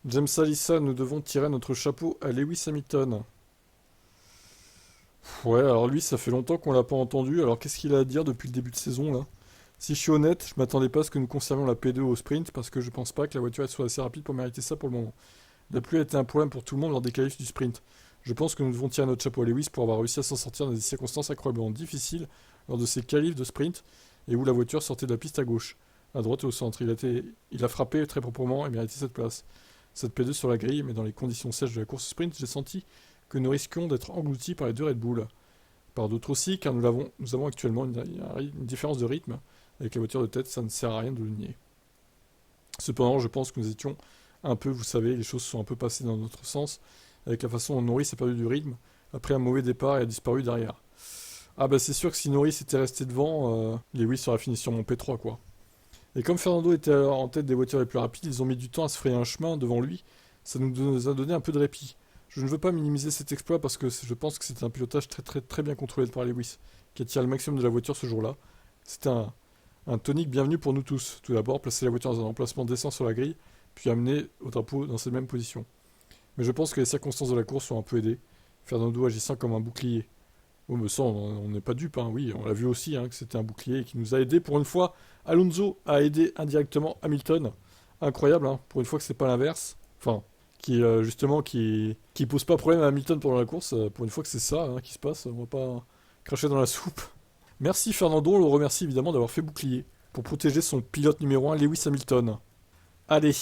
James Allison, nous devons tirer notre chapeau à Lewis Hamilton. Ouais, alors lui, ça fait longtemps qu'on l'a pas entendu. Alors qu'est-ce qu'il a à dire depuis le début de saison là? Si je suis honnête, je m'attendais pas à ce que nous conservions la P2 au sprint parce que je pense pas que la voiture elle soit assez rapide pour mériter ça pour le moment. La pluie a été un problème pour tout le monde lors des qualifs du sprint. Je pense que nous devons tirer notre chapeau à Lewis pour avoir réussi à s'en sortir dans des circonstances incroyablement difficiles lors de ces qualifs de sprint et où la voiture sortait de la piste à gauche, à droite et au centre. Il a frappé très proprement et mérité cette place. Cette P2 sur la grille, mais dans les conditions sèches de la course sprint, j'ai senti que nous risquions d'être engloutis par les deux Red Bull. Par d'autres aussi, car nous avons actuellement une différence de rythme avec la voiture de tête, ça ne sert à rien de le nier. Cependant, je pense que nous étions un peu, vous savez, les choses sont un peu passées dans notre sens, avec la façon dont Norris a perdu du rythme, après un mauvais départ et a disparu derrière. Ah bah c'est sûr que si Norris était resté devant, Lewis aurait fini sur mon P3 quoi. Et comme Fernando était alors en tête des voitures les plus rapides, ils ont mis du temps à se frayer un chemin devant lui, ça nous a donné un peu de répit. Je ne veux pas minimiser cet exploit parce que je pense que c'était un pilotage très bien contrôlé par Lewis, qui a tiré le maximum de la voiture ce jour-là. C'était un tonique bienvenu pour nous tous. Tout d'abord, placer la voiture dans un emplacement décent sur la grille, puis amener au drapeau dans cette même position. Mais je pense que les circonstances de la course ont un peu aidé, Fernando agissant comme un bouclier. Oh, mais ça, on n'est pas dupe, hein. Oui, on l'a vu aussi, hein, que c'était un bouclier qui nous a aidé. Pour une fois, Alonso a aidé indirectement Hamilton. Incroyable, hein, pour une fois que c'est pas l'inverse. Enfin, qui pose pas problème à Hamilton pendant la course. Pour une fois que c'est ça hein, qui se passe, on va pas cracher dans la soupe. Merci Fernando, on le remercie évidemment d'avoir fait bouclier pour protéger son pilote numéro 1 Lewis Hamilton. Allez,